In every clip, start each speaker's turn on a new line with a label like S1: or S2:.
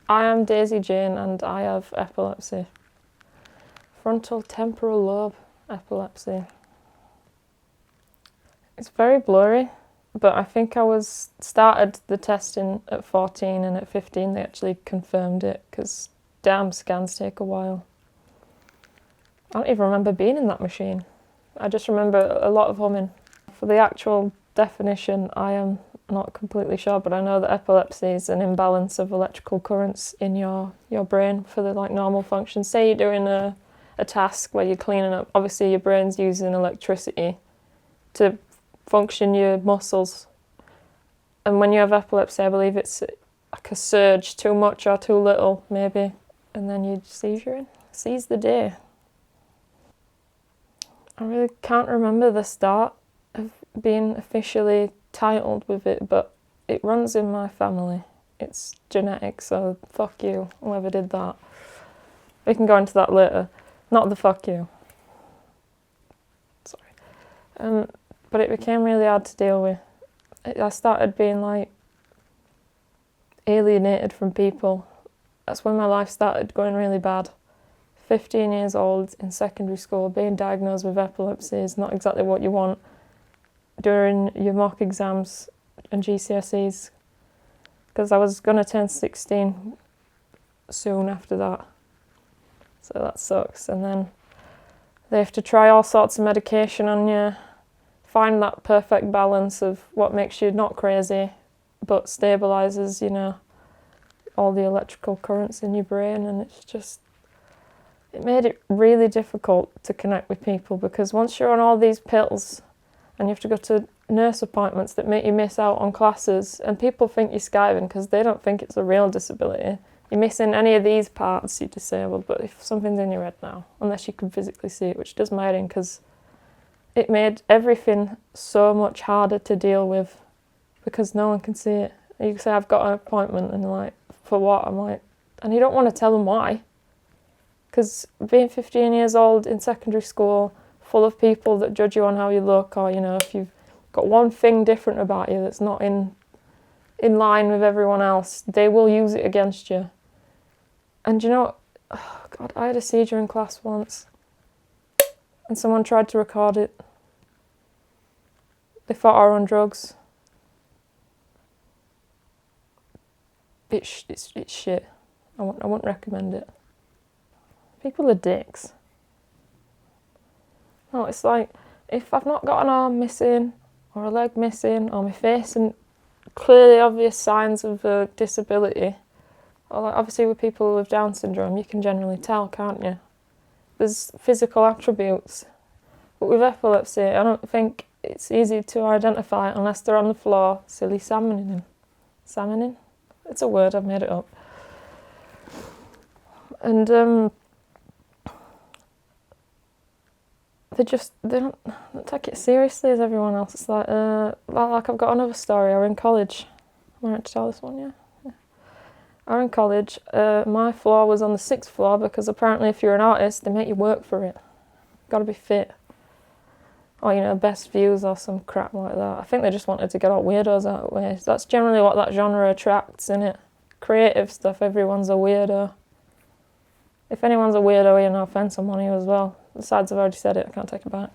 S1: I am Daisy Jane and I have epilepsy. Frontal temporal lobe epilepsy. It's very blurry, but I think I started the testing at 14 and at 15 they actually confirmed it because damn scans take a while. I don't even remember being in that machine. I just remember a lot of humming. For the actual definition, I am not completely sure, but I know that epilepsy is an imbalance of electrical currents in your brain for the normal functions. Say you're doing a task where you're cleaning up, obviously your brain's using electricity to function your muscles. And when you have epilepsy, I believe it's like a surge, too much or too little, maybe, and then you seize the day. I really can't remember the start of being officially titled with it, but it runs in my family. It's genetic, so fuck you, whoever did that. We can go into that later. Not the fuck you. Sorry. But it became really hard to deal with. I started being alienated from people. That's when my life started going really bad. 15 years old in secondary school, being diagnosed with epilepsy is not exactly what you want during your mock exams and GCSEs, because I was going to turn 16 soon after that. So that sucks. And then they have to try all sorts of medication on you, find that perfect balance of what makes you not crazy but stabilises, all the electrical currents in your brain. And it made it really difficult to connect with people, because once you're on all these pills and you have to go to nurse appointments that make you miss out on classes, and people think you're skiving because they don't think it's a real disability. You're missing any of these parts, you're disabled, but if something's in your head now, unless you can physically see it, which does my head in, because it made everything so much harder to deal with because no one can see it. You say, I've got an appointment, and they're like, for what? I'm like, and you don't want to tell them why. Because being 15 years old in secondary school, full of people that judge you on how you look, or, if you've got one thing different about you that's not in line with everyone else, they will use it against you. And oh God, I had a seizure in class once, and someone tried to record it. They thought I were on drugs. It's shit. I wouldn't recommend it. People are dicks. No, it's like, if I've not got an arm missing, or a leg missing, or my face and clearly obvious signs of a disability, or obviously with people with Down syndrome, you can generally tell, can't you? There's physical attributes. But with epilepsy, I don't think it's easy to identify unless they're on the floor, silly salmoning. Salmoning? It's a word, I've made it up. And they don't take it seriously as everyone else. It's like I've got another story. I was in college. Am I right to tell this one? Yeah. I was in college. My floor was on the 6th floor because apparently if you're an artist, they make you work for it. Got to be fit. Or, best views or some crap like that. I think they just wanted to get all weirdos out of the way. That's generally what that genre attracts, innit? Creative stuff, everyone's a weirdo. If anyone's a weirdo, no offence, I'm one of you as well. Besides, I've already said it, I can't take it back.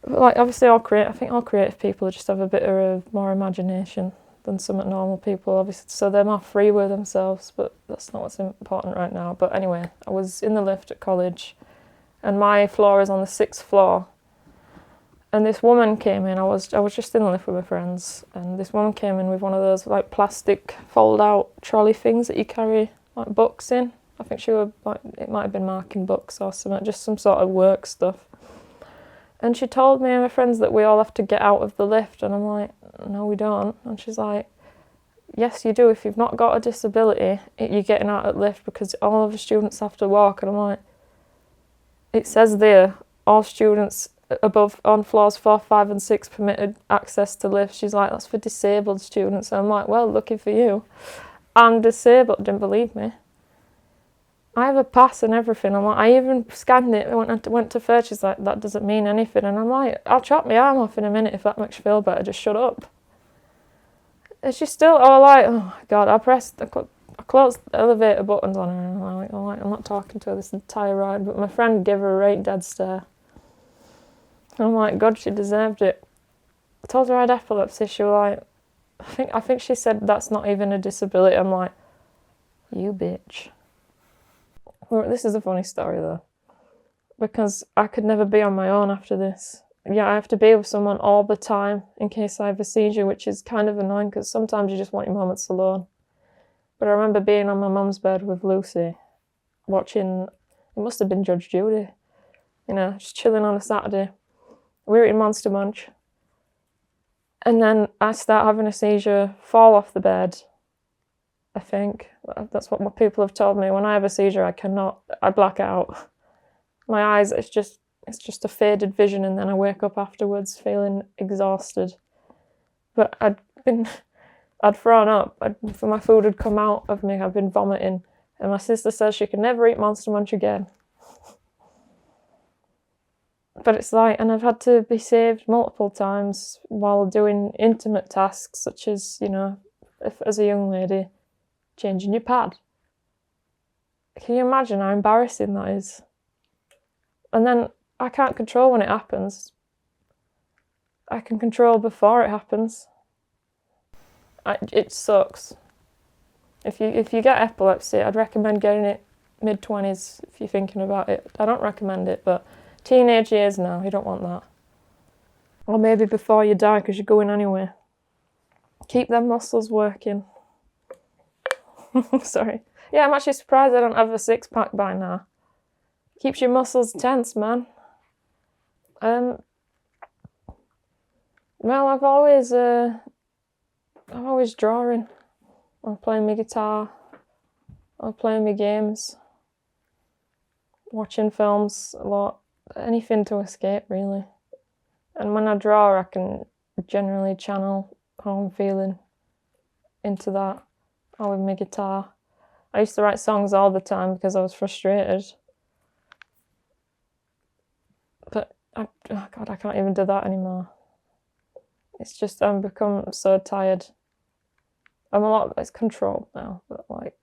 S1: But obviously I think all creative people just have a bit of more imagination than some normal people, obviously, so they're more free with themselves, but that's not what's important right now. But anyway, I was in the lift at college, and my floor is on the 6th floor, and this woman came in. I was just in the lift with my friends, and this woman came in with one of those plastic fold-out trolley things that you carry books in. I think it might have been marking books or something, just some sort of work stuff. And she told me and my friends that we all have to get out of the lift, and I'm like, no, we don't. And she's like, yes, you do. If you've not got a disability, you're getting out of the lift because all of the students have to walk. And I'm like, it says there, all students above on floors 4, 5 and 6 permitted access to lifts. She's like, that's for disabled students. And I'm like, well, lucky for you. I'm disabled. Didn't believe me. I have a pass and everything. I'm like, I even scanned it. I went to her. She's like, that doesn't mean anything. And I'm like, I'll chop my arm off in a minute if that makes you feel better. Just shut up. And she's still, oh my God, I I closed the elevator buttons on her and I'm like, alright, I'm not talking to her this entire ride, but my friend gave her a right dead stare. And I'm like, God, she deserved it. I told her I had epilepsy, she was like, I think she said that's not even a disability. I'm like, you bitch. This is a funny story though, because I could never be on my own after this. Yeah, I have to be with someone all the time in case I have a seizure, which is kind of annoying because sometimes you just want your moments alone. But I remember being on my mum's bed with Lucy, watching, it must have been Judge Judy, you know, just chilling on a Saturday. We were eating Monster Munch. And then I start having a seizure, fall off the bed, I think. That's what people have told me. When I have a seizure, I black out. My eyes, it's just a faded vision, and then I wake up afterwards feeling exhausted. But I'd thrown up, my food had come out of me, I'd been vomiting, and my sister says she could never eat Monster Munch again. But it's like, and I've had to be saved multiple times while doing intimate tasks, such as, you know, as a young lady, changing your pad. Can you imagine how embarrassing that is? And then I can't control when it happens. I can control before it happens. It sucks. If you get epilepsy, I'd recommend getting it mid-20s if you're thinking about it. I don't recommend it, but teenage years now, you don't want that. Or maybe before you die, because you're going anyway. Keep them muscles working. Sorry. Yeah, I'm actually surprised I don't have a six-pack by now. Keeps your muscles tense, man. Well, I'm always drawing. I'm playing my guitar. I'm playing my games. Watching films a lot. Anything to escape, really. And when I draw, I can generally channel how I'm feeling into that. Or with my guitar. I used to write songs all the time because I was frustrated. But, oh God, I can't even do that anymore. It's just, I've become so tired. It's controlled now, but like,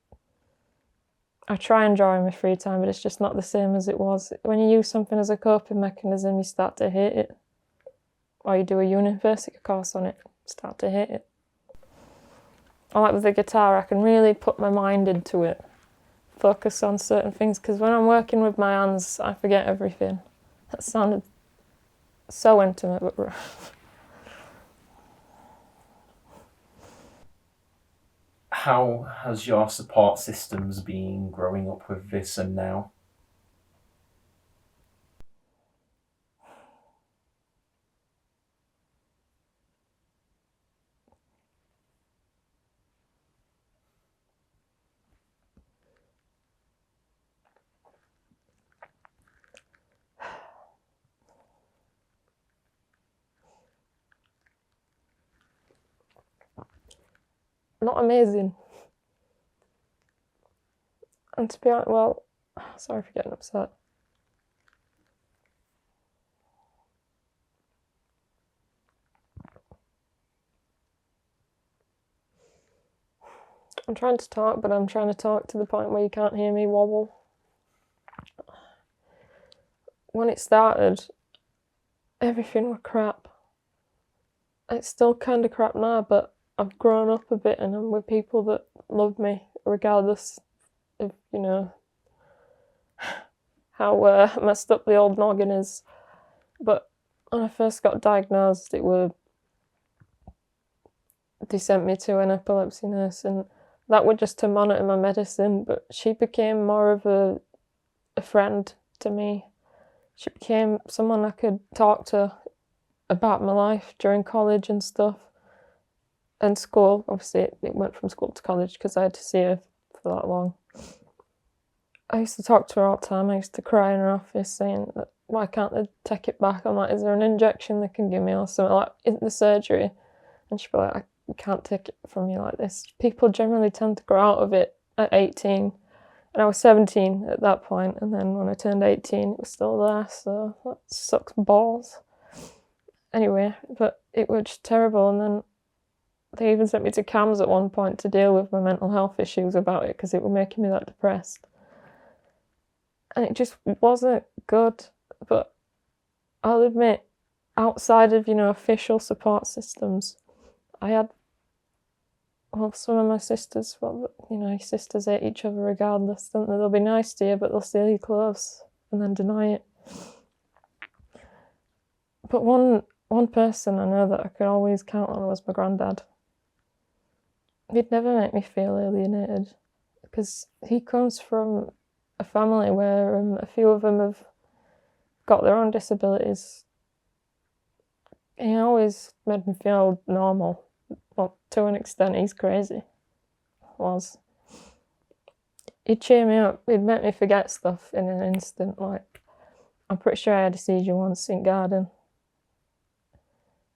S1: I try and draw in my free time, but it's just not the same as it was. When you use something as a coping mechanism, you start to hate it. Or you do a university course on it, start to hate it. I like with the guitar, I can really put my mind into it, focus on certain things, because when I'm working with my hands, I forget everything. That sounded so intimate, but
S2: how has your support systems been growing up with this and now?
S1: not amazing. And to be honest, well, sorry for getting upset. I'm trying to talk, but I'm trying to talk to the point where you can't hear me wobble. When it started, everything was crap. It's still kind of crap now, but I've grown up a bit and I'm with people that love me, regardless of, you know, how messed up the old noggin is. But when I first got diagnosed, they sent me to an epilepsy nurse, and that was just to monitor my medicine, but she became more of a friend to me. She became someone I could talk to about my life during college and stuff. And school, obviously it went from school to college because I had to see her for that long. I used to talk to her all the time. I used to cry in her office saying, why can't they take it back? I'm like, is there an injection they can give me or something, like in the surgery? And she'd be like, I can't take it from you like this. People generally tend to grow out of it at 18. And I was 17 at that point, and then when I turned 18, it was still there, so that sucks balls. Anyway, but it was just terrible, and then They even sent me to CAMS at one point to deal with my mental health issues about it because it was making me that depressed. And it just wasn't good. But I'll admit, outside of, official support systems, I had, some of my sisters, your sisters hate each other regardless, don't they? They'll be nice to you, but they'll steal your clothes and then deny it. But one person I know that I could always count on was my granddad. He'd never make me feel alienated because he comes from a family where a few of them have got their own disabilities. He always made me feel normal. Well, to an extent, he's crazy. Was. He'd cheer me up. He'd make me forget stuff in an instant. Like, I'm pretty sure I had a seizure once in garden.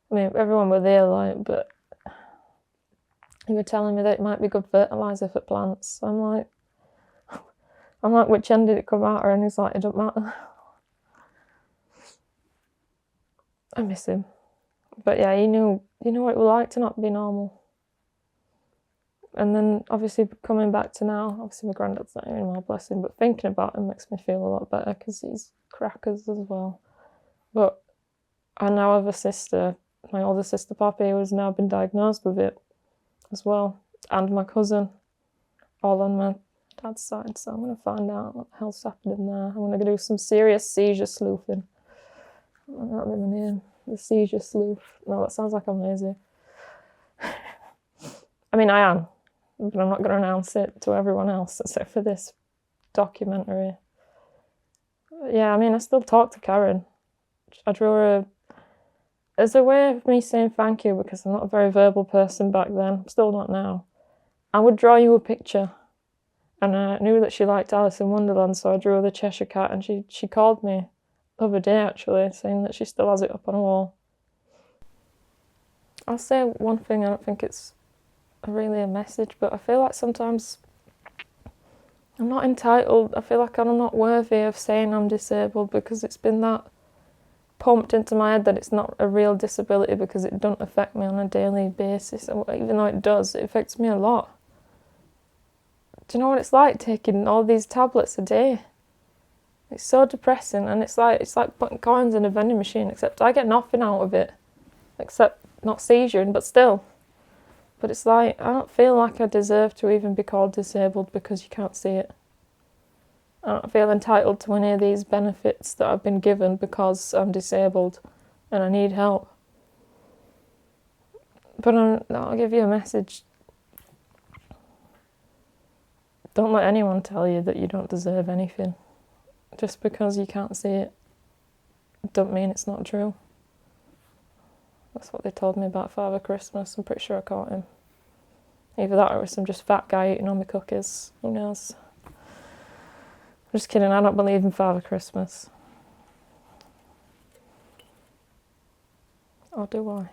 S1: I mean, everyone were there, but he was telling me that it might be good fertiliser for plants. I'm like, which end did it come out of? And he's like, it don't matter. I miss him. But yeah, he knew what it was like to not be normal. And then obviously coming back to now, obviously my granddad's not here anymore, bless him, but thinking about him makes me feel a lot better because he's crackers as well. But I now have a sister, my older sister Poppy, who's now been diagnosed with it as well, and my cousin, all on my dad's side. So I'm going to find out what the hell's happening there. I'm going to do some serious seizure sleuthing. That'll be my name, the seizure sleuth. No, that sounds like I'm lazy. I mean, I am, but I'm not going to announce it to everyone else except for this documentary. Yeah, I mean, I still talk to Karen. I drew her as a way of me saying thank you because I'm not a very verbal person back then. I'm still not now. I would draw you a picture. And I knew that she liked Alice in Wonderland, so I drew her the Cheshire Cat, and she called me the other day, actually, saying that she still has it up on a wall. I'll say one thing, I don't think it's really a message, but I feel like sometimes I'm not entitled. I feel like I'm not worthy of saying I'm disabled because it's been that pumped into my head that it's not a real disability because it doesn't affect me on a daily basis. And even though it does, it affects me a lot. Do you know what it's like taking all these tablets a day? It's so depressing, and it's like putting coins in a vending machine, except I get nothing out of it, except not seizuring, but still. But it's like, I don't feel like I deserve to even be called disabled because you can't see it. I don't feel entitled to any of these benefits that I've been given because I'm disabled and I need help. But I'll give you a message. Don't let anyone tell you that you don't deserve anything. Just because you can't see it, don't mean it's not true. That's what they told me about Father Christmas. I'm pretty sure I caught him. Either that or it was some just fat guy eating all my cookies. Who knows? I'm just kidding, I don't believe in Father Christmas. Or do I?